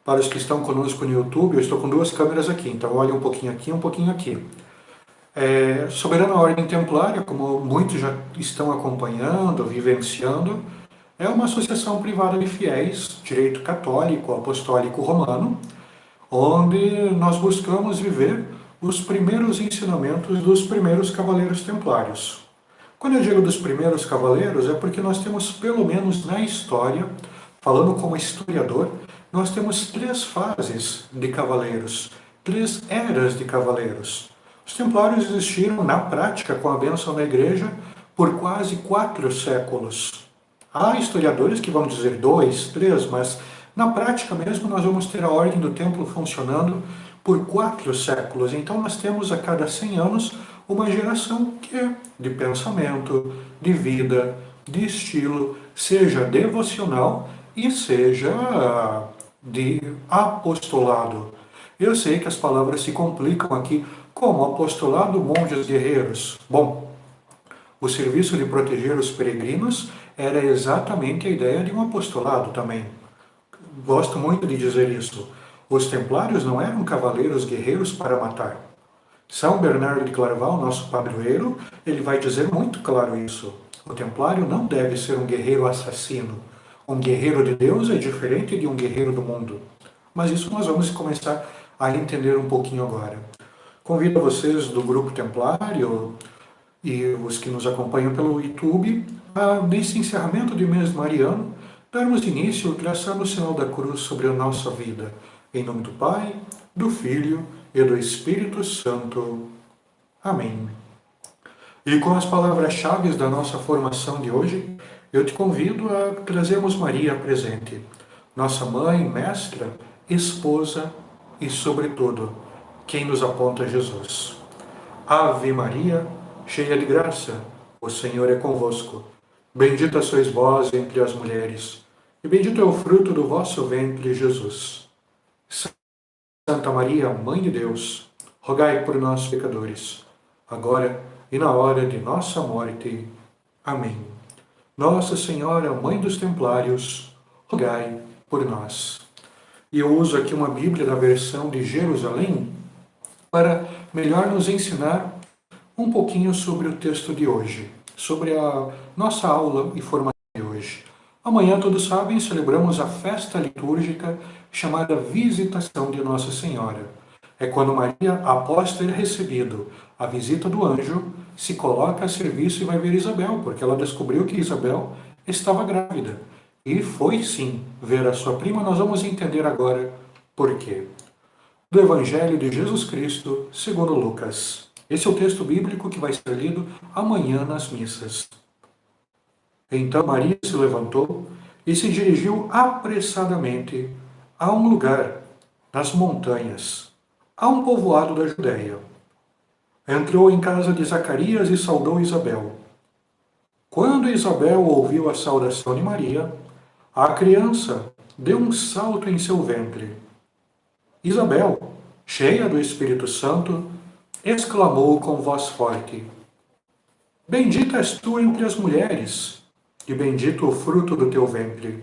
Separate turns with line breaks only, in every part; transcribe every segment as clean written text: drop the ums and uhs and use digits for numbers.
Para os que estão conosco no YouTube, eu estou com duas câmeras aqui, então olha um pouquinho aqui, um pouquinho aqui. Soberana Ordem Templária, como muitos já estão acompanhando, vivenciando, é uma associação privada de fiéis, direito católico, apostólico romano, onde nós buscamos viver os primeiros ensinamentos dos primeiros cavaleiros templários. Quando eu digo dos primeiros cavaleiros, é porque nós temos, pelo menos na história, falando como historiador, nós temos 3 fases de cavaleiros, 3 eras de cavaleiros. Os templários existiram na prática, com a bênção da igreja, por quase 4 séculos. Há historiadores que vão dizer 2, 3, mas na prática mesmo nós vamos ter a ordem do templo funcionando por 4 séculos. Então nós temos a cada 100 anos uma geração que é de pensamento, de vida, de estilo, seja devocional e seja de apostolado. Eu sei que as palavras se complicam aqui, como apostolado, monges guerreiros. Bom, o serviço de proteger os peregrinos era exatamente a ideia de um apostolado também. Gosto muito de dizer isso. Os templários não eram cavaleiros guerreiros para matar. São Bernardo de Claraval, nosso padroeiro, ele vai dizer muito claro isso. O templário não deve ser um guerreiro assassino. Um guerreiro de Deus é diferente de um guerreiro do mundo. Mas isso nós vamos começar a entender um pouquinho agora. Convido vocês do Grupo Templário e os que nos acompanham pelo YouTube a, nesse encerramento de mês mariano, darmos início traçando o sinal da cruz sobre a nossa vida. Em nome do Pai, do Filho e do Espírito Santo. Amém. E com as palavras-chave da nossa formação de hoje, eu te convido a trazermos Maria presente, nossa mãe, mestra, esposa e, sobretudo, quem nos aponta a Jesus. Ave Maria, cheia de graça, o Senhor é convosco. Bendita sois vós entre as mulheres, e bendito é o fruto do vosso ventre, Jesus. Santa Maria, Mãe de Deus, rogai por nós, pecadores, agora e na hora de nossa morte. Amém. Nossa Senhora, Mãe dos Templários, rogai por nós. E eu uso aqui uma Bíblia da versão de Jerusalém para melhor nos ensinar um pouquinho sobre o texto de hoje, sobre a nossa aula e formação de hoje. Amanhã, todos sabem, celebramos a festa litúrgica chamada Visitação de Nossa Senhora. É quando Maria, após ter recebido a visita do anjo, se coloca a serviço e vai ver Isabel, porque ela descobriu que Isabel estava grávida. E foi sim ver a sua prima. Nós vamos entender agora por quê. Do Evangelho de Jesus Cristo, segundo Lucas. Esse é o texto bíblico que vai ser lido amanhã nas missas. Então Maria se levantou e se dirigiu apressadamente a um lugar nas montanhas, a um povoado da Judéia. Entrou em casa de Zacarias e saudou Isabel. Quando Isabel ouviu a saudação de Maria, a criança deu um salto em seu ventre. Isabel, cheia do Espírito Santo, exclamou com voz forte: Bendita és tu entre as mulheres, e bendito o fruto do teu ventre.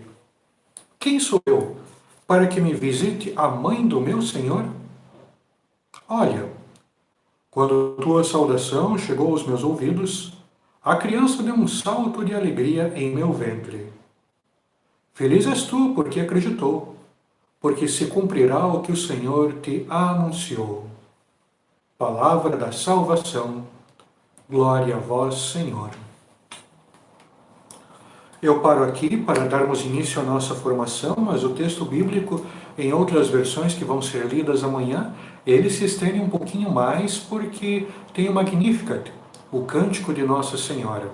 Quem sou eu para que me visite a mãe do meu Senhor? Olha, quando tua saudação chegou aos meus ouvidos, a criança deu um salto de alegria em meu ventre. Feliz és tu, porque acreditou, porque se cumprirá o que o Senhor te anunciou. Palavra da salvação. Glória a vós, Senhor. Eu paro aqui para darmos início à nossa formação, mas o texto bíblico, em outras versões que vão ser lidas amanhã, ele se estende um pouquinho mais porque tem o Magnificat, o cântico de Nossa Senhora.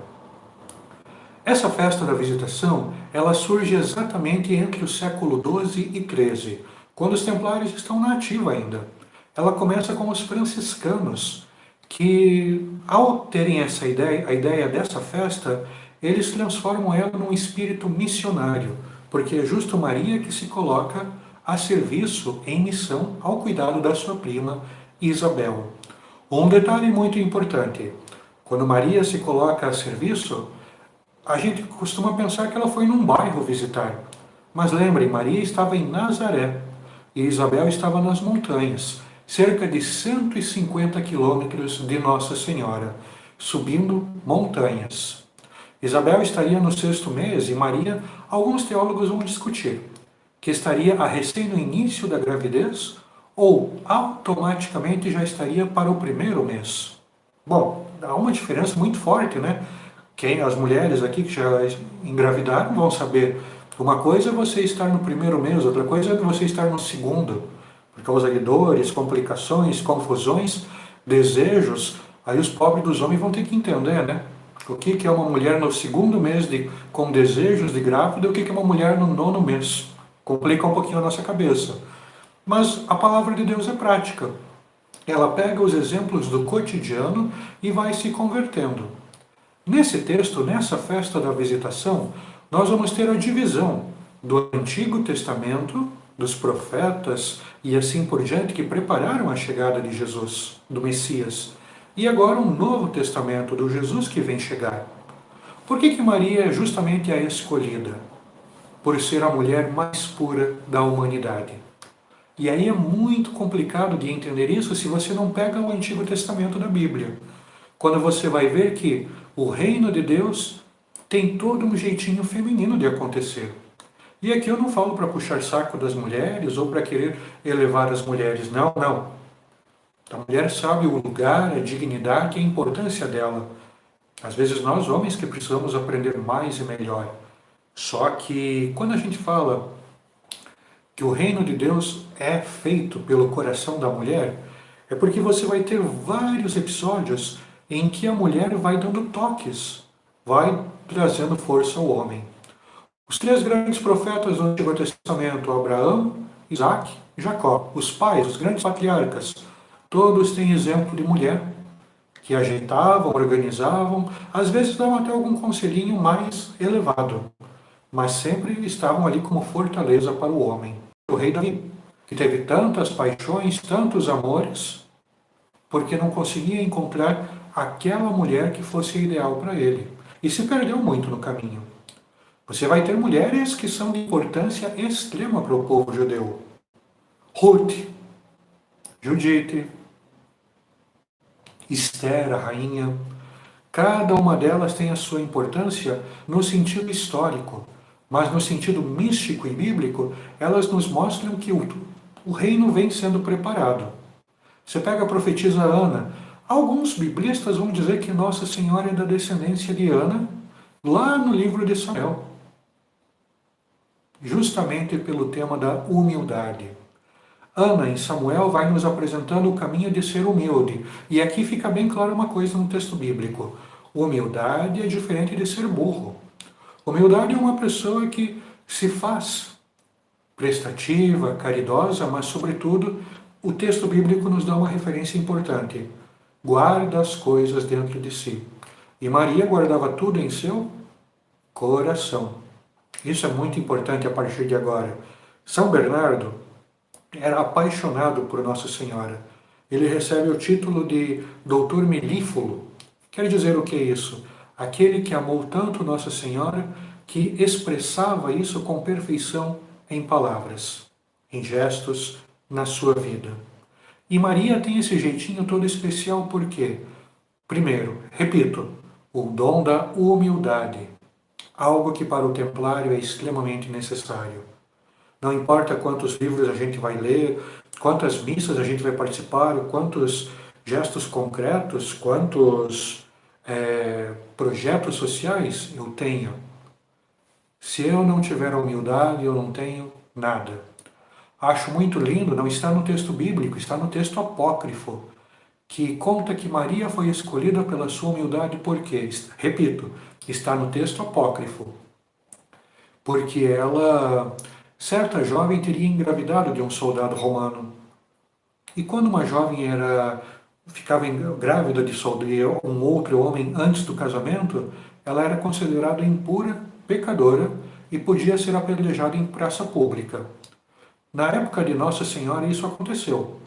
Essa festa da visitação, ela surge exatamente entre o século XII e XIII, quando os templários estão na ativa ainda. Ela começa com os franciscanos, que ao terem essa ideia, a ideia dessa festa, eles transformam ela num espírito missionário, porque é justo Maria que se coloca a serviço, em missão, ao cuidado da sua prima Isabel. Um detalhe muito importante, quando Maria se coloca a serviço, a gente costuma pensar que ela foi num bairro visitar. Mas lembrem, Maria estava em Nazaré, e Isabel estava nas montanhas, cerca de 150 quilômetros de Nossa Senhora, subindo montanhas. Isabel estaria no sexto mês e Maria, alguns teólogos vão discutir, que estaria a recém no início da gravidez ou automaticamente já estaria para o primeiro mês. Bom, há uma diferença muito forte, né? As mulheres aqui que já engravidaram vão saber. Uma coisa é você estar no primeiro mês, outra coisa é você estar no segundo, por causa de dores, complicações, confusões, desejos. Aí os pobres dos homens vão ter que entender, né? O que é uma mulher no segundo mês com desejos de grávida e o que é uma mulher no nono mês. Complica um pouquinho a nossa cabeça. Mas a palavra de Deus é prática. Ela pega os exemplos do cotidiano e vai se convertendo. Nesse texto, nessa festa da visitação, nós vamos ter a divisão do Antigo Testamento, dos profetas e assim por diante que prepararam a chegada de Jesus, do Messias, e agora um Novo Testamento do Jesus que vem chegar. Por que Maria é justamente a escolhida? Por ser a mulher mais pura da humanidade. E aí é muito complicado de entender isso se você não pega o Antigo Testamento da Bíblia. Quando você vai ver que o reino de Deus tem todo um jeitinho feminino de acontecer. E aqui eu não falo para puxar saco das mulheres ou para querer elevar as mulheres. Não, não. A mulher sabe o lugar, a dignidade e a importância dela. Às vezes nós, homens, que precisamos aprender mais e melhor. Só que quando a gente fala que o reino de Deus é feito pelo coração da mulher, é porque você vai ter vários episódios em que a mulher vai dando toques, vai trazendo força ao homem. Os três grandes profetas do Antigo Testamento, Abraão, Isaac e Jacó, os pais, os grandes patriarcas, todos têm exemplo de mulher que ajeitavam, organizavam, às vezes davam até algum conselhinho mais elevado, mas sempre estavam ali como fortaleza para o homem. O rei Davi, que teve tantas paixões, tantos amores, porque não conseguia encontrar aquela mulher que fosse ideal para ele. E se perdeu muito no caminho. Você vai ter mulheres que são de importância extrema para o povo judeu. Ruth, Judite, Esther, a rainha. Cada uma delas tem a sua importância no sentido histórico, mas no sentido místico e bíblico, elas nos mostram que o reino vem sendo preparado. Você pega a profetisa Ana. Alguns biblistas vão dizer que Nossa Senhora é da descendência de Ana, lá no livro de Samuel. Justamente pelo tema da humildade. Ana, em Samuel, vai nos apresentando o caminho de ser humilde. E aqui fica bem clara uma coisa no texto bíblico. Humildade é diferente de ser burro. Humildade é uma pessoa que se faz prestativa, caridosa, mas, sobretudo, o texto bíblico nos dá uma referência importante. Guarda as coisas dentro de si. E Maria guardava tudo em seu coração. Isso é muito importante a partir de agora. São Bernardo era apaixonado por Nossa Senhora. Ele recebe o título de doutor melífluo. Quer dizer o que é isso? Aquele que amou tanto Nossa Senhora que expressava isso com perfeição em palavras, em gestos, na sua vida. E Maria tem esse jeitinho todo especial por quê? Primeiro, repito, o dom da humildade, algo que para o templário é extremamente necessário. Não importa quantos livros a gente vai ler, quantas missas a gente vai participar, quantos gestos concretos, quantos projetos sociais eu tenho. Se eu não tiver humildade, eu não tenho nada. Acho muito lindo, não está no texto bíblico, está no texto apócrifo, que conta que Maria foi escolhida pela sua humildade porque, repito, está no texto apócrifo, porque ela, certa jovem, teria engravidado de um soldado romano. E quando uma jovem ficava grávida de um outro homem antes do casamento, ela era considerada impura, pecadora e podia ser apedrejada em praça pública. Na época de Nossa Senhora isso aconteceu.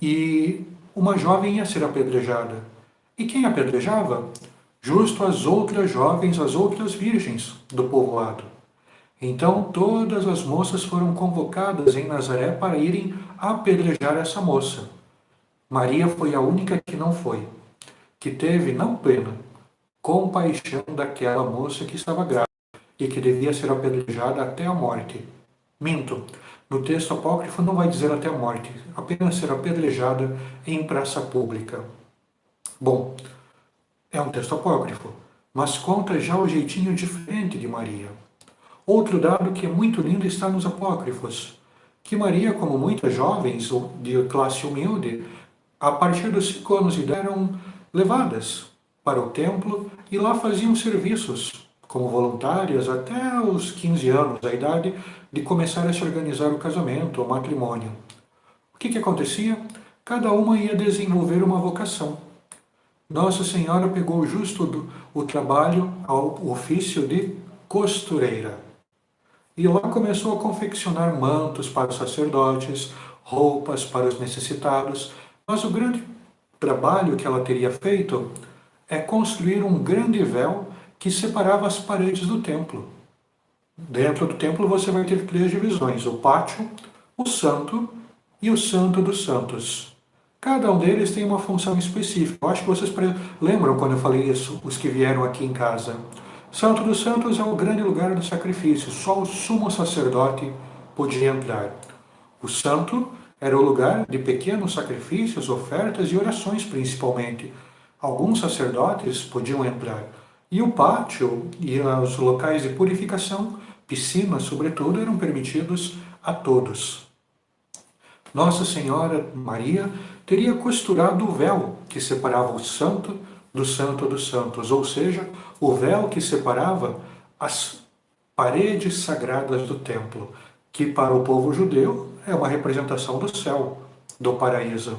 E uma jovem ia ser apedrejada. E quem apedrejava? Justo as outras jovens, as outras virgens do povoado. Então todas as moças foram convocadas em Nazaré para irem apedrejar essa moça. Maria foi a única que não foi, que teve não pena, compaixão daquela moça que estava grávida e que devia ser apedrejada até a morte. Minto, no texto apócrifo não vai dizer até a morte, apenas ser apedrejada em praça pública. Bom, é um texto apócrifo, mas conta já o jeitinho diferente de Maria. Outro dado que é muito lindo está nos apócrifos, que Maria, como muitas jovens de classe humilde, a partir dos 5 anos de idade eram levadas para o templo e lá faziam serviços como voluntárias até os 15 anos, a idade de começar a se organizar o casamento, o matrimônio. O que acontecia? Cada uma ia desenvolver uma vocação. Nossa Senhora pegou justo o trabalho, o ofício de costureira. E lá começou a confeccionar mantos para os sacerdotes, roupas para os necessitados, mas o grande trabalho que ela teria feito é construir um grande véu que separava as paredes do templo. Dentro do templo você vai ter 3 divisões: o pátio, o santo e o santo dos santos. Cada um deles tem uma função específica. Eu acho que vocês lembram quando eu falei isso, os que vieram aqui em casa. Santo dos Santos é o grande lugar do sacrifício, só o sumo sacerdote podia entrar. O santo era o lugar de pequenos sacrifícios, ofertas e orações principalmente. Alguns sacerdotes podiam entrar. E o pátio e os locais de purificação, piscinas sobretudo, eram permitidos a todos. Nossa Senhora Maria teria costurado o véu que separava o santo dos santos, ou seja, o véu que separava as paredes sagradas do templo, que para o povo judeu é uma representação do céu, do paraíso.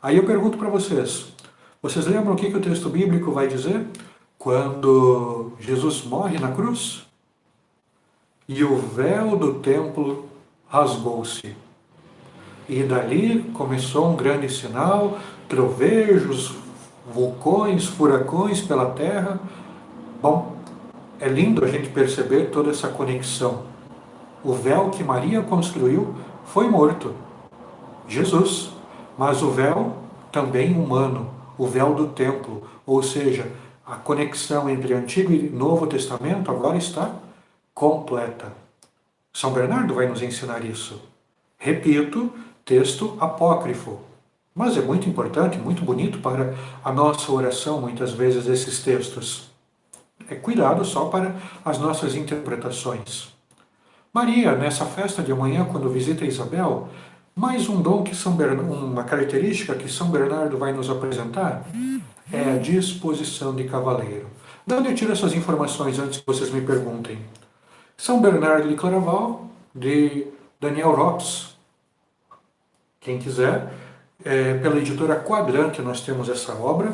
Aí eu pergunto para vocês lembram o que o texto bíblico vai dizer? Quando Jesus morre na cruz e o véu do templo rasgou-se. E dali começou um grande sinal, trovejos, vulcões, furacões pela terra. Bom, é lindo a gente perceber toda essa conexão. O véu que Maria construiu foi morto, Jesus, mas o véu também humano, o véu do templo, ou seja, a conexão entre Antigo e Novo Testamento agora está completa. São Bernardo vai nos ensinar isso. Repito, texto apócrifo. Mas é muito importante, muito bonito para a nossa oração, muitas vezes, esses textos. É cuidado só para as nossas interpretações. Maria, nessa festa de amanhã, quando visita Isabel, mais um dom que uma característica que São Bernardo vai nos apresentar é a disposição de cavaleiro. De onde eu tiro essas informações antes que vocês me perguntem? São Bernardo de Claraval, de Daniel Rops. Quem quiser, pela editora Quadrante nós temos essa obra.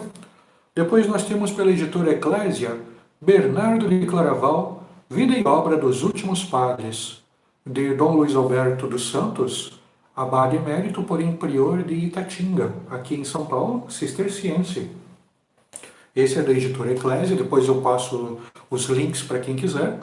Depois nós temos pela editora Eclésia, Bernardo de Claraval, Vida e Obra dos Últimos Padres, de Dom Luiz Alberto dos Santos, abade emérito, porém prior de Itatinga, aqui em São Paulo, cisterciense. Esse é da editora Eclésia, depois eu passo os links para quem quiser.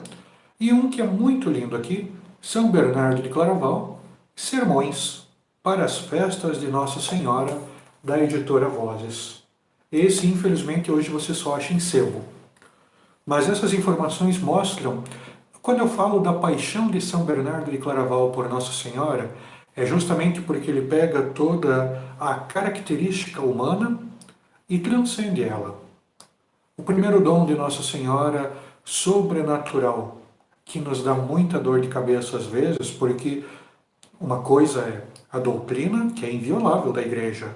E um que é muito lindo aqui, São Bernardo de Claraval, Sermões para as Festas de Nossa Senhora, da editora Vozes. Esse, infelizmente, hoje você só acha em sebo. Mas essas informações mostram, quando eu falo da paixão de São Bernardo de Claraval por Nossa Senhora, é justamente porque ele pega toda a característica humana e transcende ela. O primeiro dom de Nossa Senhora, sobrenatural, que nos dá muita dor de cabeça às vezes, porque uma coisa é a doutrina, que é inviolável da Igreja,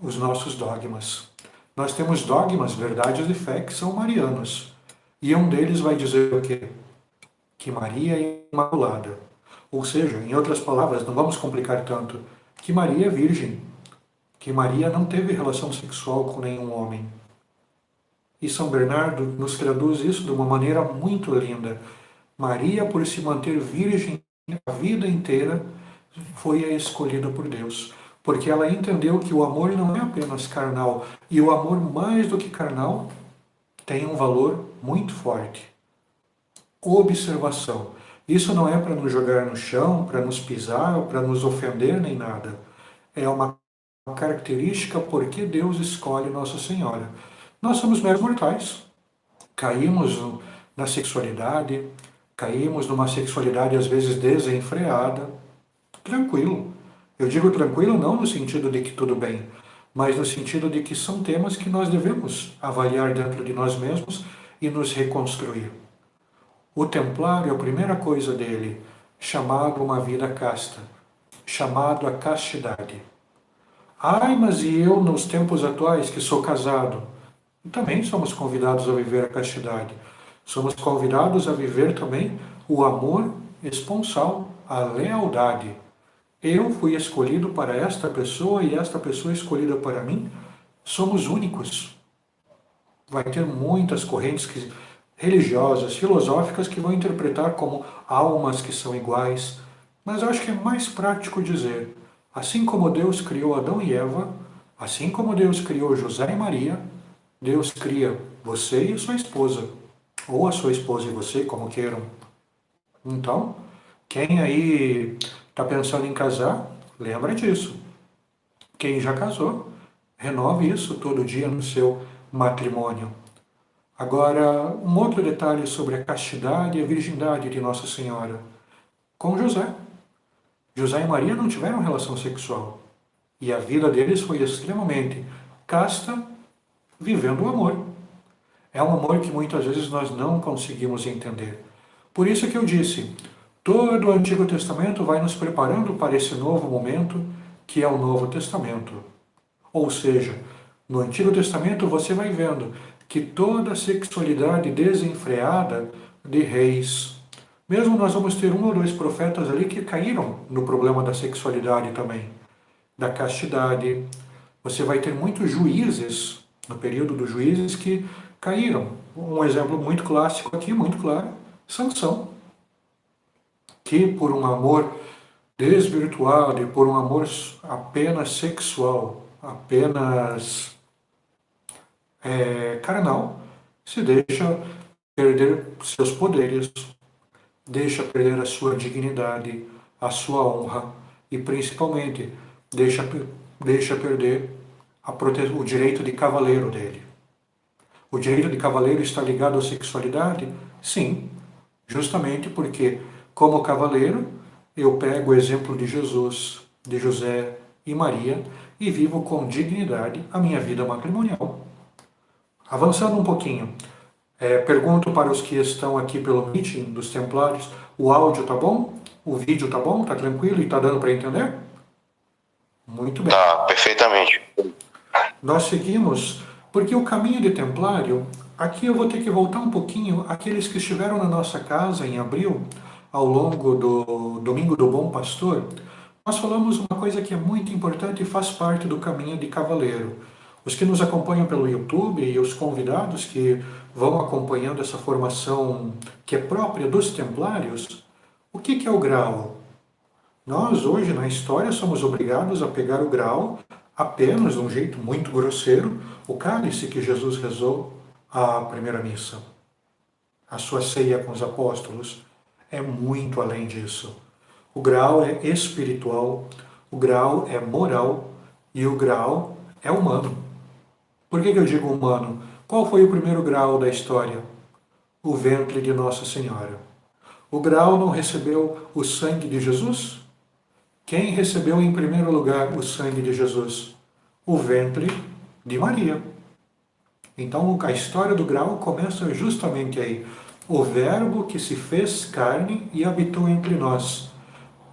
os nossos dogmas. Nós temos dogmas, verdades de fé, que são marianos. E um deles vai dizer o quê? Que Maria é imaculada. Ou seja, em outras palavras, não vamos complicar tanto, que Maria é virgem, que Maria não teve relação sexual com nenhum homem. E São Bernardo nos traduz isso de uma maneira muito linda. Maria, por se manter virgem a vida inteira, foi a escolhida por Deus. Porque ela entendeu que o amor não é apenas carnal. E o amor, mais do que carnal, tem um valor muito forte. observação. Isso não é para nos jogar no chão, para nos pisar, para nos ofender, nem nada. É uma característica porque Deus escolhe Nossa Senhora. Nós somos meros mortais. Caímos na sexualidade, caímos numa sexualidade às vezes desenfreada. Tranquilo. Eu digo tranquilo não no sentido de que tudo bem, mas no sentido de que são temas que nós devemos avaliar dentro de nós mesmos e nos reconstruir. O templário, a primeira coisa dele, chamado uma vida casta, chamado a castidade. Ai, mas e eu nos tempos atuais que sou casado? Também somos convidados a viver a castidade. Somos convidados a viver também o amor esponsal, a lealdade. Eu fui escolhido para esta pessoa e esta pessoa escolhida para mim. Somos únicos. Vai ter muitas correntes religiosas, filosóficas que vão interpretar como almas que são iguais. Mas eu acho que é mais prático dizer, assim como Deus criou Adão e Eva, assim como Deus criou José e Maria, Deus cria você e sua esposa, ou a sua esposa e você, como queiram. Então, quem aí está pensando em casar, lembra disso. Quem já casou, renove isso todo dia no seu matrimônio. Agora, um outro detalhe sobre a castidade e a virgindade de Nossa Senhora. Com José. José e Maria não tiveram relação sexual. E a vida deles foi extremamente casta, vivendo o amor. É um amor que muitas vezes nós não conseguimos entender. Por isso que eu disse, todo o Antigo Testamento vai nos preparando para esse novo momento, que é o Novo Testamento. Ou seja, no Antigo Testamento você vai vendo que toda a sexualidade desenfreada de reis, mesmo nós vamos ter um ou dois profetas ali que caíram no problema da sexualidade também, da castidade. Você vai ter muitos juízes, no período dos juízes, que caíram. Um exemplo muito clássico aqui, muito claro, Sansão, que por um amor desvirtuado e por um amor apenas sexual, apenas carnal, se deixa perder seus poderes, deixa perder a sua dignidade, a sua honra e principalmente deixa perder o direito de cavaleiro dele. O direito de cavaleiro está ligado à sexualidade? Sim, justamente porque, como cavaleiro, eu pego o exemplo de Jesus, de José e Maria e vivo com dignidade a minha vida matrimonial. Avançando um pouquinho, pergunto para os que estão aqui pelo meeting dos Templários, o áudio tá bom? O vídeo tá bom? Tá tranquilo e tá dando para entender? Muito bem.
Tá, perfeitamente.
Nós seguimos, porque o caminho de Templário, aqui eu vou ter que voltar um pouquinho, aqueles que estiveram na nossa casa em abril, ao longo do Domingo do Bom Pastor, nós falamos uma coisa que é muito importante e faz parte do caminho de cavaleiro. Os que nos acompanham pelo YouTube e os convidados que vão acompanhando essa formação que é própria dos Templários, o que é o grau? Nós hoje na história somos obrigados a pegar o grau apenas de um jeito muito grosseiro, o cálice que Jesus rezou à primeira missa. A sua ceia com os apóstolos é muito além disso. O grau é espiritual, o grau é moral e o grau é humano. Por que eu digo humano? Qual foi o primeiro grau da história? O ventre de Nossa Senhora. O grau não recebeu o sangue de Jesus? Quem recebeu em primeiro lugar o sangue de Jesus? O ventre de Maria. Então a história do grau começa justamente aí. O verbo que se fez carne e habitou entre nós.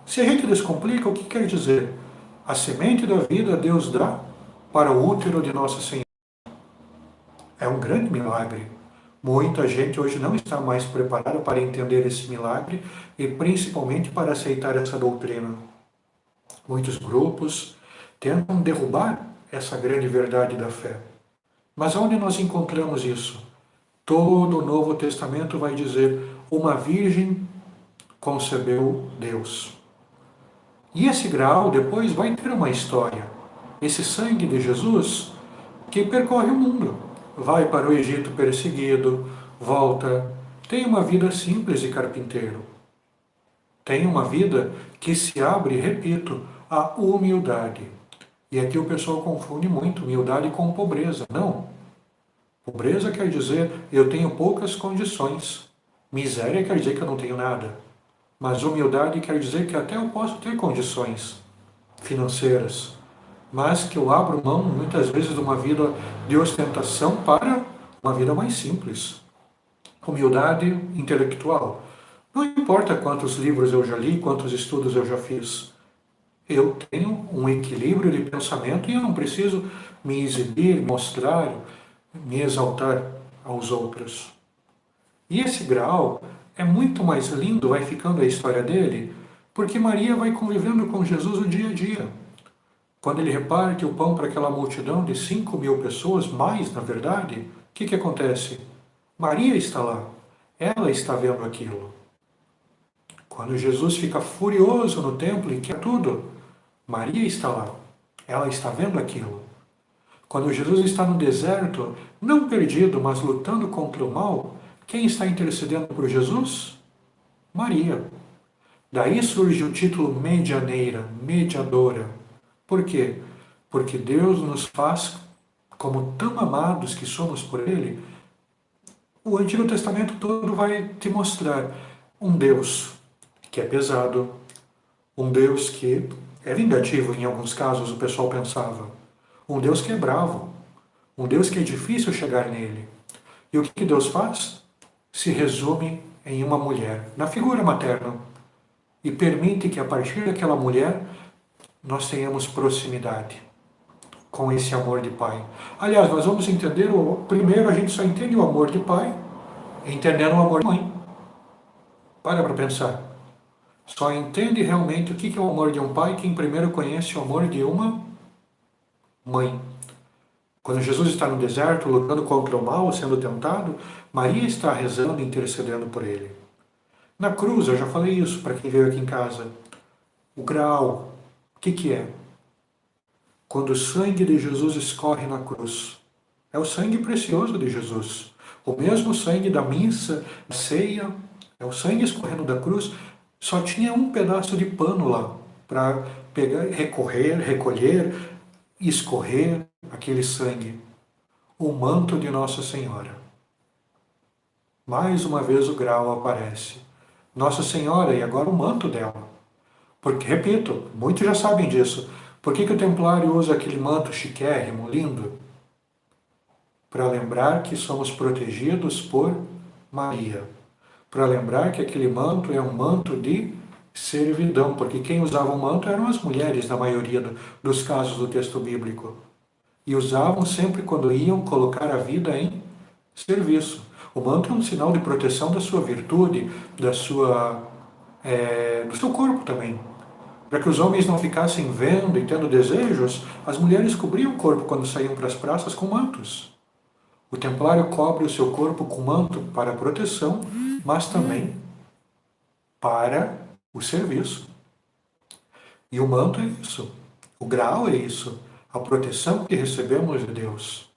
Se a gente descomplica, o que quer dizer? A semente da vida Deus dá para o útero de Nossa Senhora. É um grande milagre. Muita gente hoje não está mais preparada para entender esse milagre e principalmente para aceitar essa doutrina. Muitos grupos tentam derrubar essa grande verdade da fé. Mas onde nós encontramos isso? Todo o Novo Testamento vai dizer: uma virgem concebeu Deus. E esse grau depois vai ter uma história. Esse sangue de Jesus que percorre o mundo. Vai para o Egito perseguido, volta, Tenha uma vida simples de carpinteiro. Tenha uma vida que se abre, repito, à humildade. E aqui o pessoal confunde muito humildade com pobreza. Não. Pobreza quer dizer eu tenho poucas condições. Miséria quer dizer que eu não tenho nada. Mas humildade quer dizer que até eu posso ter condições financeiras, mas que eu abro mão muitas vezes de uma vida de ostentação para uma vida mais simples. Humildade intelectual. Não importa quantos livros eu já li, quantos estudos eu já fiz. Eu tenho um equilíbrio de pensamento e eu não preciso me exibir, mostrar, me exaltar aos outros. E esse grau é muito mais lindo, vai ficando a história dele, porque Maria vai convivendo com Jesus o dia a dia. Quando ele reparte o pão para aquela multidão de 5.000 pessoas, mais na verdade, o que acontece? Maria está lá, ela está vendo aquilo. Quando Jesus fica furioso no templo e quer tudo, Maria está lá, ela está vendo aquilo. Quando Jesus está no deserto, não perdido, mas lutando contra o mal, quem está intercedendo por Jesus? Maria. Daí surge o título medianeira, mediadora. Por quê? Porque Deus nos faz, como tão amados que somos por Ele, o Antigo Testamento todo vai te mostrar um Deus que é pesado, um Deus que é vingativo, em alguns casos o pessoal pensava, um Deus que é bravo, um Deus que é difícil chegar nele. E o que Deus faz? Se resume em uma mulher, na figura materna, e permite que a partir daquela mulher nós tenhamos proximidade com esse amor de pai. Aliás, nós vamos entender, primeiro a gente só entende o amor de pai entendendo o amor de mãe. Para pensar. Só entende realmente o que é o amor de um pai quem primeiro conhece o amor de uma mãe. Quando Jesus está no deserto, lutando contra o mal, sendo tentado, Maria está rezando e intercedendo por ele. Na cruz, eu já falei isso para quem veio aqui em casa, o graal, o que é? Quando o sangue de Jesus escorre na cruz. É o sangue precioso de Jesus. O mesmo sangue da missa, da ceia, é o sangue escorrendo da cruz. Só tinha um pedaço de pano lá para pegar, recolher e escorrer aquele sangue. O manto de Nossa Senhora. Mais uma vez o grau aparece. Nossa Senhora e agora o manto dela. Porque, repito, muitos já sabem disso. Por que o templário usa aquele manto chiquérrimo, lindo? Para lembrar que somos protegidos por Maria. Para lembrar que aquele manto é um manto de servidão, porque quem usava o manto eram as mulheres, na maioria dos casos do texto bíblico. E usavam sempre quando iam colocar a vida em serviço. O manto é um sinal de proteção da sua virtude, do seu corpo também. Para que os homens não ficassem vendo e tendo desejos, as mulheres cobriam o corpo quando saíam para as praças com mantos. O templário cobre o seu corpo com manto para proteção, mas também para o serviço. E o manto é isso. O grau é isso. A proteção que recebemos de Deus.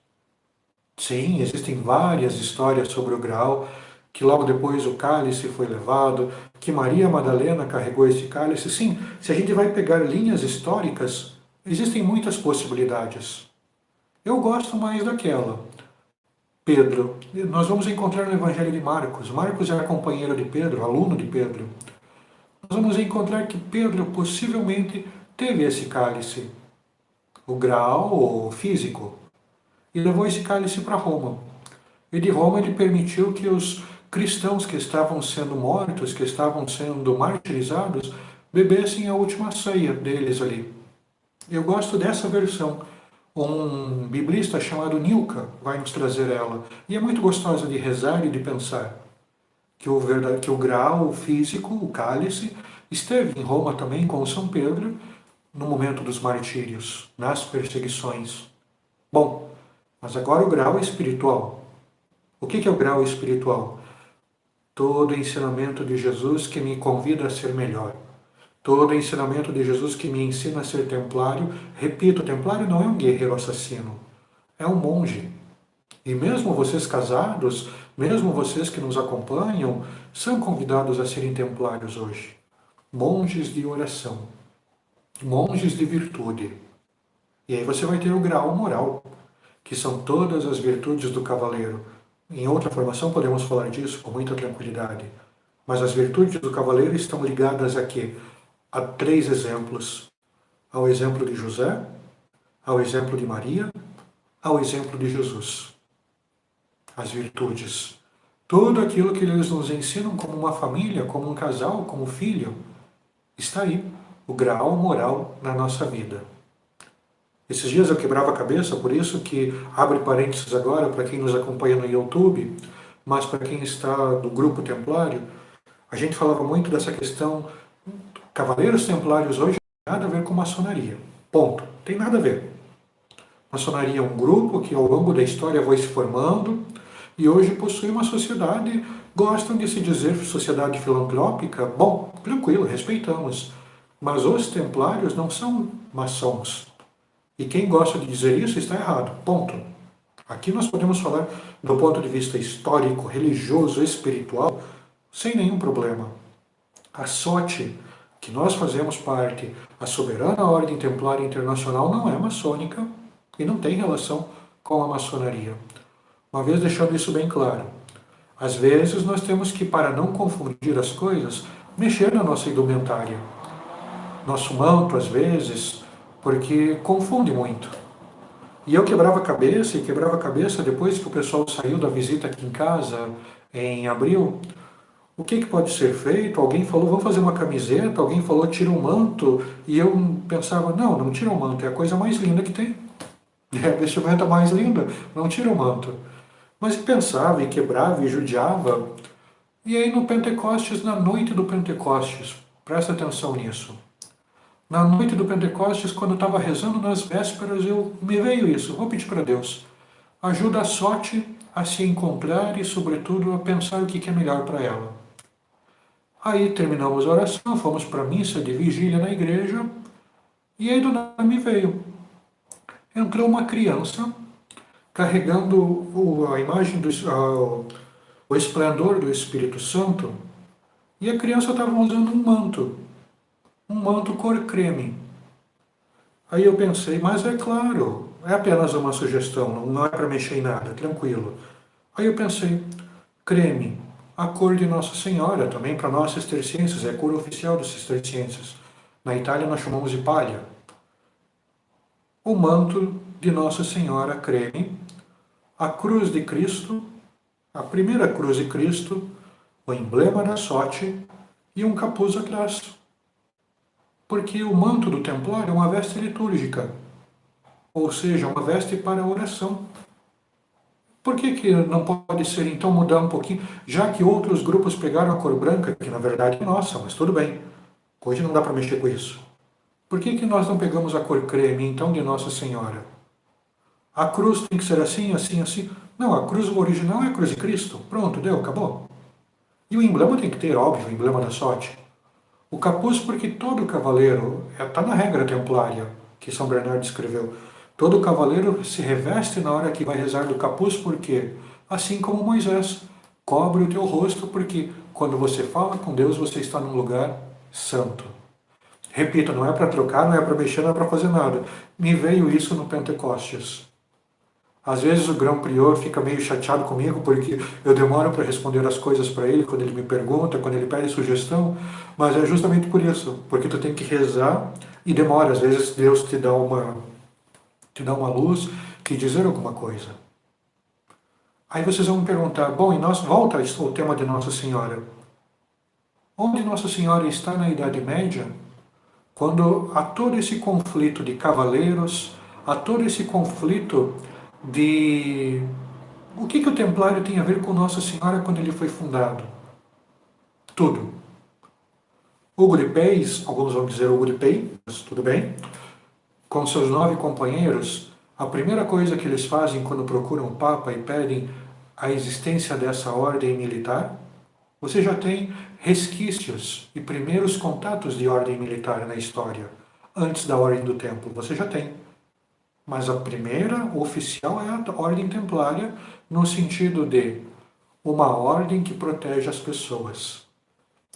Sim, existem várias histórias sobre o grau, que logo depois o cálice foi levado, que Maria Madalena carregou esse cálice. Sim, se a gente vai pegar linhas históricas, existem muitas possibilidades. Eu gosto mais daquela. Pedro, nós vamos encontrar no Evangelho de Marcos. Marcos era companheiro de Pedro, aluno de Pedro. Nós vamos encontrar que Pedro possivelmente teve esse cálice, o grau físico, e levou esse cálice para Roma. E de Roma ele permitiu que os cristãos que estavam sendo mortos, que estavam sendo martirizados, bebessem a última ceia deles ali. Eu gosto dessa versão. Um biblista chamado Nilka vai nos trazer ela. E é muito gostosa de rezar e de pensar que o grau físico, o cálice, esteve em Roma também com São Pedro no momento dos martírios, nas perseguições. Bom, mas agora o grau espiritual. O que é o grau espiritual? Todo o ensinamento de Jesus que me convida a ser melhor. Todo o ensinamento de Jesus que me ensina a ser templário. Repito, templário não é um guerreiro assassino. É um monge. E mesmo vocês casados, mesmo vocês que nos acompanham, são convidados a serem templários hoje. Monges de oração, monges de virtude. E aí você vai ter o grau moral, que são todas as virtudes do cavaleiro. Em outra formação podemos falar disso com muita tranquilidade. Mas as virtudes do cavaleiro estão ligadas a quê? A 3 exemplos. Ao exemplo de José, ao exemplo de Maria, ao exemplo de Jesus. As virtudes. Tudo aquilo que eles nos ensinam como uma família, como um casal, como filho, está aí, o grau moral na nossa vida. Esses dias eu quebrava a cabeça, por isso que abre parênteses agora para quem nos acompanha no YouTube, mas para quem está no grupo templário, a gente falava muito dessa questão, cavaleiros templários hoje não tem nada a ver com maçonaria. Ponto. Tem nada a ver. Maçonaria é um grupo que ao longo da história foi se formando e hoje possui uma sociedade, gostam de se dizer sociedade filantrópica. Bom, tranquilo, respeitamos. Mas os templários não são maçons. E quem gosta de dizer isso está errado. Ponto. Aqui nós podemos falar do ponto de vista histórico, religioso, espiritual, sem nenhum problema. A SOT, que nós fazemos parte, a Soberana Ordem Templária Internacional, não é maçônica e não tem relação com a maçonaria. Uma vez deixando isso bem claro, às vezes nós temos que, para não confundir as coisas, mexer na nossa indumentária. Nosso manto, às vezes, porque confunde muito. E eu quebrava a cabeça, e quebrava a cabeça depois que o pessoal saiu da visita aqui em casa, em abril. O que pode ser feito? Alguém falou, vamos fazer uma camiseta, alguém falou, tira um manto, e eu pensava, não, não tira o manto, é a coisa mais linda que tem. É a vestimenta mais linda, não tira o manto. Mas pensava, e quebrava, e judiava. E aí no Pentecostes, na noite do Pentecostes, presta atenção nisso. Na noite do Pentecostes, quando eu estava rezando nas vésperas, me veio isso, vou pedir para Deus. Ajuda a sorte a se encontrar e, sobretudo, a pensar o que é melhor para ela. Aí terminamos a oração, fomos para a missa de vigília na igreja, e aí do nada me veio. Entrou uma criança carregando a imagem o esplendor do Espírito Santo, e a criança estava usando um manto cor creme. Aí eu pensei, mas é claro, é apenas uma sugestão, não é para mexer em nada, tranquilo. Aí eu pensei, creme, a cor de Nossa Senhora, também para nós cistercienses, é a cor oficial dos cistercienses. Na Itália nós chamamos de palha. O manto de Nossa Senhora creme, a cruz de Cristo, a primeira cruz de Cristo, o emblema da sorte e um capuz atrás. Porque o manto do templário é uma veste litúrgica, ou seja, uma veste para a oração. Por que não pode ser, então, mudar um pouquinho, já que outros grupos pegaram a cor branca, que na verdade é nossa, mas tudo bem, hoje não dá para mexer com isso. Por que nós não pegamos a cor creme, então, de Nossa Senhora? A cruz tem que ser assim, assim, assim. Não, a cruz original é a cruz de Cristo. Pronto, deu, acabou. E o emblema tem que ter, óbvio, o emblema da sorte. O capuz, porque todo cavaleiro, está na regra templária que São Bernardo escreveu, todo cavaleiro se reveste na hora que vai rezar do capuz, porque, assim como Moisés, cobre o teu rosto, porque quando você fala com Deus, você está num lugar santo. Repito, não é para trocar, não é para mexer, não é para fazer nada. Me veio isso no Pentecostes. Às vezes o grão prior fica meio chateado comigo porque eu demoro para responder as coisas para ele quando ele me pergunta, quando ele pede sugestão, mas é justamente por isso, porque tu tem que rezar e demora. Às vezes Deus te dá uma luz, te dizer alguma coisa. Aí vocês vão me perguntar, bom, e nós volta ao tema de Nossa Senhora. Onde Nossa Senhora está na Idade Média, quando há todo esse conflito de cavaleiros, há todo esse conflito de o que o Templário tem a ver com Nossa Senhora quando ele foi fundado? Tudo. Hugo de Pez, alguns vão dizer Hugo de Pez, tudo bem? Com seus 9 companheiros, a primeira coisa que eles fazem quando procuram o Papa e pedem a existência dessa ordem militar, você já tem resquícios e primeiros contatos de ordem militar na história, antes da Ordem do Templo, você já tem. Mas a primeira oficial é a ordem templária, no sentido de uma ordem que protege as pessoas.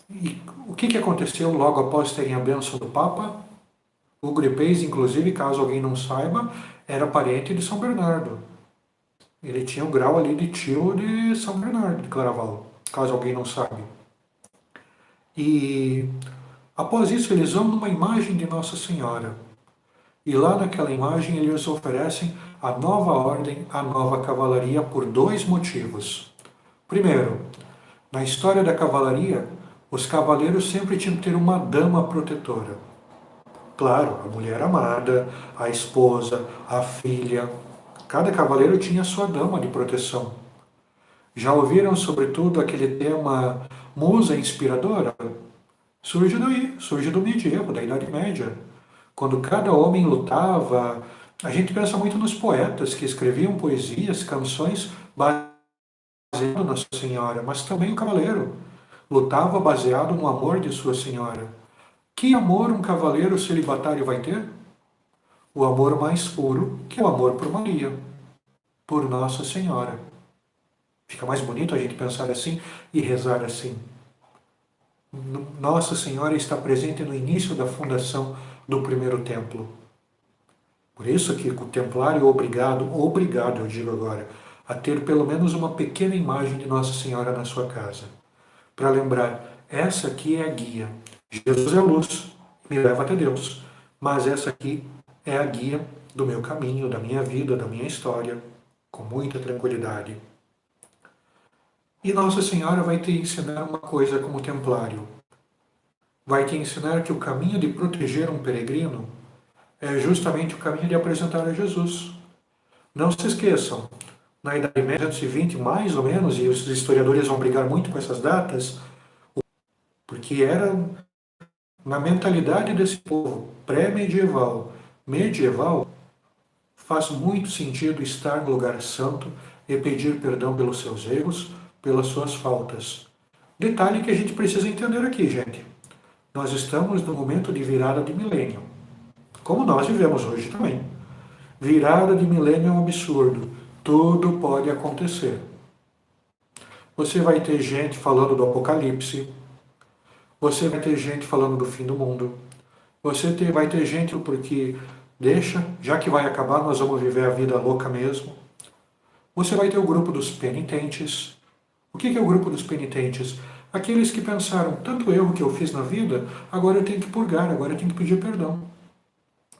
E o que aconteceu logo após terem a bênção do Papa? O Grippeis, inclusive, caso alguém não saiba, era parente de São Bernardo. Ele tinha o grau ali de tio de São Bernardo de Claraval, caso alguém não sabe. E após isso eles vão numa imagem de Nossa Senhora. E lá naquela imagem eles oferecem a nova ordem, a nova cavalaria por dois motivos. Primeiro, na história da cavalaria, os cavaleiros sempre tinham que ter uma dama protetora. Claro, a mulher amada, a esposa, a filha. Cada cavaleiro tinha sua dama de proteção. Já ouviram, sobretudo, aquele tema musa inspiradora? Surge daí, surge do medievo, da Idade Média. Quando cada homem lutava, a gente pensa muito nos poetas que escreviam poesias, canções baseadas na Sua Senhora, mas também o cavaleiro lutava baseado no amor de Sua Senhora. Que amor um cavaleiro celibatário vai ter? O amor mais puro, que é o amor por Maria, por Nossa Senhora. Fica mais bonito a gente pensar assim e rezar assim. Nossa Senhora está presente no início da fundação do primeiro templo. Por isso que o templário é obrigado eu digo agora, a ter pelo menos uma pequena imagem de Nossa Senhora na sua casa. Para lembrar, essa aqui é a guia. Jesus é a luz, me leva até Deus. Mas essa aqui é a guia do meu caminho, da minha vida, da minha história, com muita tranquilidade. E Nossa Senhora vai te ensinar uma coisa como templário. Vai te ensinar que o caminho de proteger um peregrino é justamente o caminho de apresentar a Jesus. Não se esqueçam, na Idade Média, 220 mais ou menos, e os historiadores vão brigar muito com essas datas, porque era na mentalidade desse povo pré-medieval, medieval, faz muito sentido estar no lugar santo e pedir perdão pelos seus erros, pelas suas faltas. Detalhe que a gente precisa entender aqui, gente. Nós estamos no momento de virada de milênio, como nós vivemos hoje também. Virada de milênio é um absurdo. Tudo pode acontecer. Você vai ter gente falando do apocalipse, você vai ter gente falando do fim do mundo, vai ter gente porque deixa, já que vai acabar, nós vamos viver a vida louca mesmo. Você vai ter o grupo dos penitentes. O que é o grupo dos penitentes? Aqueles que pensaram, tanto erro que eu fiz na vida, agora eu tenho que purgar, agora eu tenho que pedir perdão.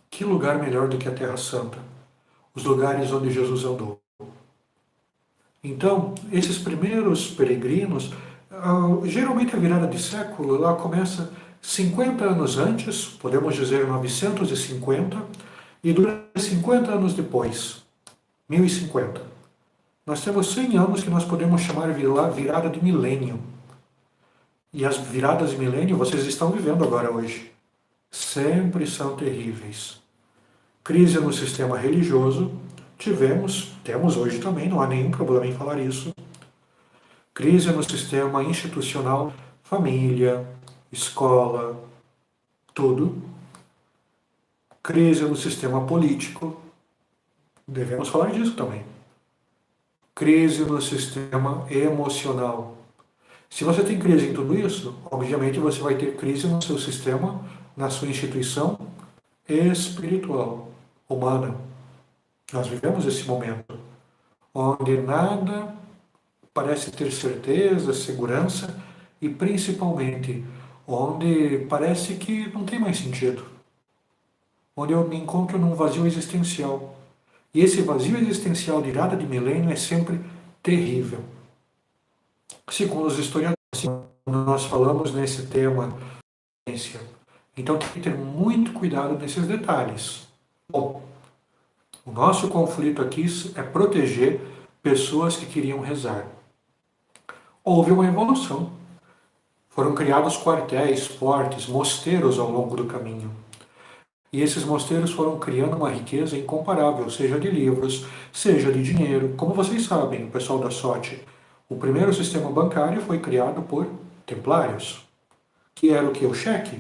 Que lugar melhor do que a Terra Santa? Os lugares onde Jesus andou. Então, esses primeiros peregrinos, geralmente a virada de século, ela começa 50 anos antes, podemos dizer 950, e dura 50 anos depois, 1050. Nós temos 100 anos que nós podemos chamar de virada de milênio. E as viradas de milênio vocês estão vivendo agora hoje. Sempre são terríveis. Crise no sistema religioso, temos hoje também, não há nenhum problema em falar isso. Crise no sistema institucional, família, escola, tudo. Crise no sistema político, devemos falar disso também. Crise no sistema emocional. Se você tem crise em tudo isso, obviamente você vai ter crise no seu sistema, na sua instituição espiritual, humana. Nós vivemos esse momento onde nada parece ter certeza, segurança e principalmente onde parece que não tem mais sentido. Onde eu me encontro num vazio existencial. E esse vazio existencial de virada de milênio é sempre terrível. Segundo os historiadores, quando nós falamos nesse tema, então tem que ter muito cuidado nesses detalhes. Bom, o nosso conflito aqui é proteger pessoas que queriam rezar. Houve uma evolução. Foram criados quartéis, fortes, mosteiros ao longo do caminho. E esses mosteiros foram criando uma riqueza incomparável, seja de livros, seja de dinheiro. Como vocês sabem, o pessoal da SOT, o primeiro sistema bancário foi criado por templários, que era o que? O cheque.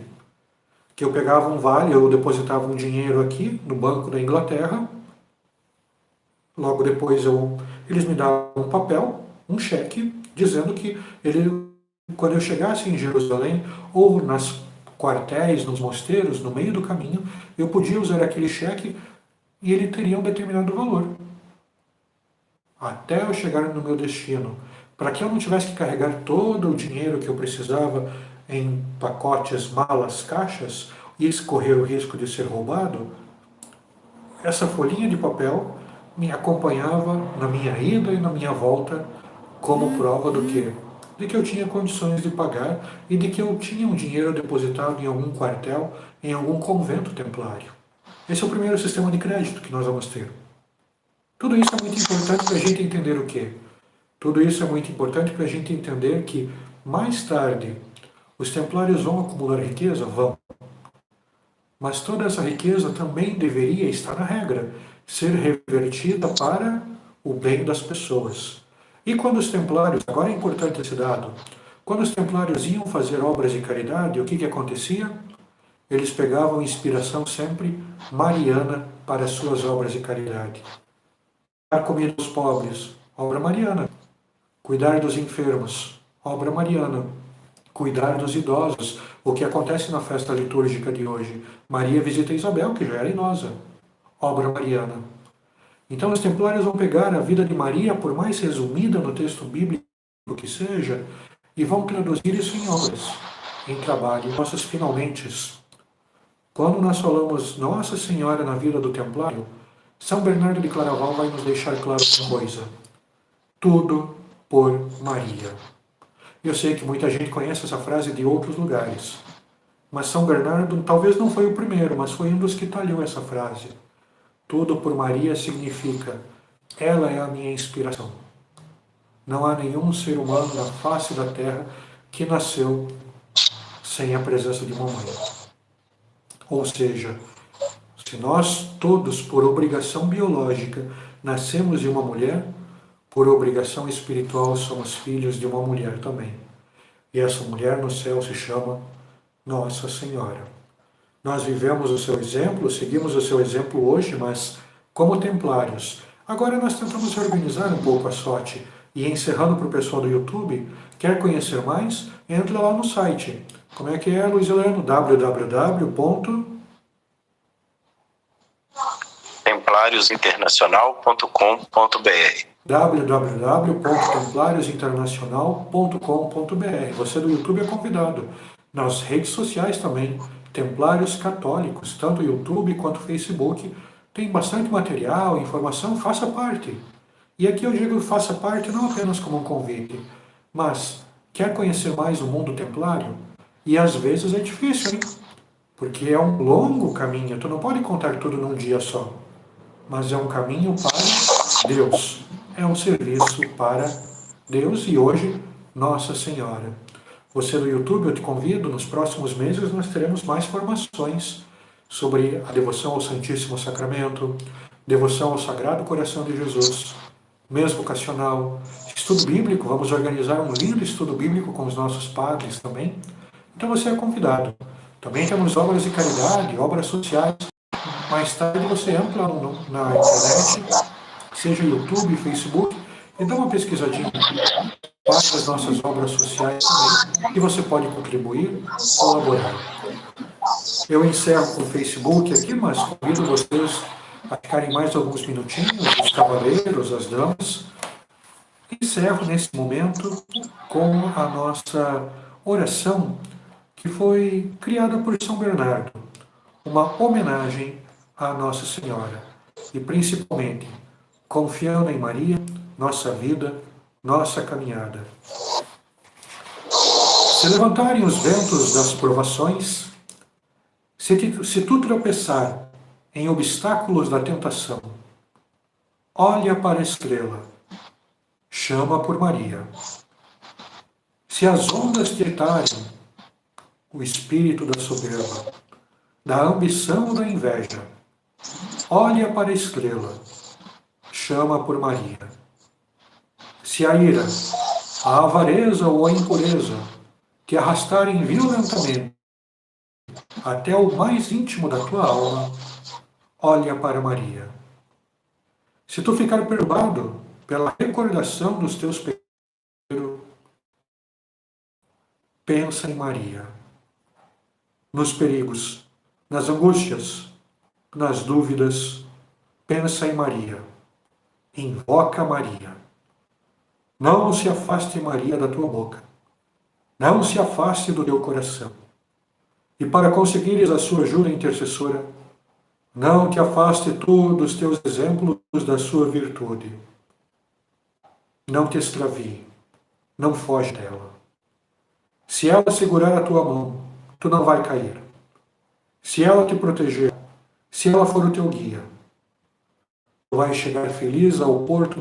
Que eu pegava um vale, eu depositava um dinheiro aqui no Banco da Inglaterra, Logo depois eles me davam um papel, um cheque, dizendo que quando eu chegasse em Jerusalém, ou nas quartéis, nos mosteiros, no meio do caminho, eu podia usar aquele cheque e ele teria um determinado valor. Até eu chegar no meu destino. Para que eu não tivesse que carregar todo o dinheiro que eu precisava em pacotes, malas, caixas e correr o risco de ser roubado, essa folhinha de papel me acompanhava na minha ida e na minha volta como prova do quê? De que eu tinha condições de pagar e de que eu tinha um dinheiro depositado em algum quartel, em algum convento templário. Esse é o primeiro sistema de crédito que nós vamos ter. Tudo isso é muito importante para a gente entender o quê? Tudo isso é muito importante para a gente entender que, mais tarde, os templários vão acumular riqueza? Vão. Mas toda essa riqueza também deveria estar na regra, ser revertida para o bem das pessoas. E quando os templários, agora é importante esse dado, quando os templários iam fazer obras de caridade, o que acontecia? Eles pegavam inspiração sempre mariana para as suas obras de caridade. Dar comida aos pobres, obra mariana. Cuidar dos enfermos, obra mariana. Cuidar dos idosos, o que acontece na festa litúrgica de hoje. Maria visita Isabel, que já era idosa, obra mariana. Então os templários vão pegar a vida de Maria, por mais resumida no texto bíblico que seja, e vão traduzir isso em obras, em trabalho, em nossos finalmente. Quando nós falamos Nossa Senhora na vida do templário, São Bernardo de Claraval vai nos deixar claro uma coisa: tudo por Maria. Eu sei que muita gente conhece essa frase de outros lugares, mas São Bernardo talvez não foi o primeiro, mas foi um dos que talhou essa frase. Tudo por Maria significa, ela é a minha inspiração. Não há nenhum ser humano na face da terra que nasceu sem a presença de uma mãe. Ou seja, se nós todos, por obrigação biológica, nascemos de uma mulher, por obrigação espiritual somos filhos de uma mulher também. E essa mulher no céu se chama Nossa Senhora. Nós vivemos o seu exemplo, seguimos o seu exemplo hoje, mas como templários. Agora nós tentamos organizar um pouco a sorte. E encerrando para o pessoal do YouTube, quer conhecer mais? Entra lá no site. Como é que é, Luiz Heleno?
Templariosinternacional.com.br
www.templariosinternacional.com.br. Você do YouTube é convidado. Nas redes sociais também, Templários Católicos, tanto YouTube quanto Facebook, tem bastante material, informação, faça parte. E aqui eu digo faça parte não apenas como um convite, mas quer conhecer mais o mundo templário? E às vezes é difícil, hein? Porque é um longo caminho, tu não pode contar tudo num dia só. Mas é um caminho para Deus. É um serviço para Deus e hoje Nossa Senhora. Você do YouTube, eu te convido, nos próximos meses nós teremos mais formações sobre a devoção ao Santíssimo Sacramento, devoção ao Sagrado Coração de Jesus, mês vocacional, estudo bíblico, vamos organizar um lindo estudo bíblico com os nossos padres também. Então você é convidado. Também temos obras de caridade, obras sociais. Mais tarde você entra na internet, seja YouTube, Facebook, e dá uma pesquisadinha para as nossas obras sociais também, e você pode contribuir, colaborar. Eu encerro com o Facebook aqui, mas convido vocês a ficarem mais alguns minutinhos, os cavaleiros, as damas. Encerro nesse momento com a nossa oração que foi criada por São Bernardo, uma homenagem à Nossa Senhora e principalmente confiando em Maria, nossa vida, nossa caminhada. Se levantarem os ventos das provações, se tu tropeçar em obstáculos da tentação, olha para a estrela, chama por Maria. Se as ondas te agitarem, o espírito da soberba, da ambição ou da inveja, olha para a estrela, chama por Maria. Se a ira, a avareza ou a impureza te arrastarem violentamente até o mais íntimo da tua alma, olha para Maria. Se tu ficar perturbado pela recordação dos teus pecados, pensa em Maria. Nos perigos, nas angústias, nas dúvidas, pensa em Maria. Invoca Maria. Não se afaste, Maria, da tua boca. Não se afaste do teu coração. E para conseguires a sua ajuda intercessora, não te afaste tu dos teus exemplos da sua virtude. Não te extravie. Não foge dela. Se ela segurar a tua mão, tu não vai cair. Se ela te proteger, se ela for o teu guia, tu vais chegar feliz ao porto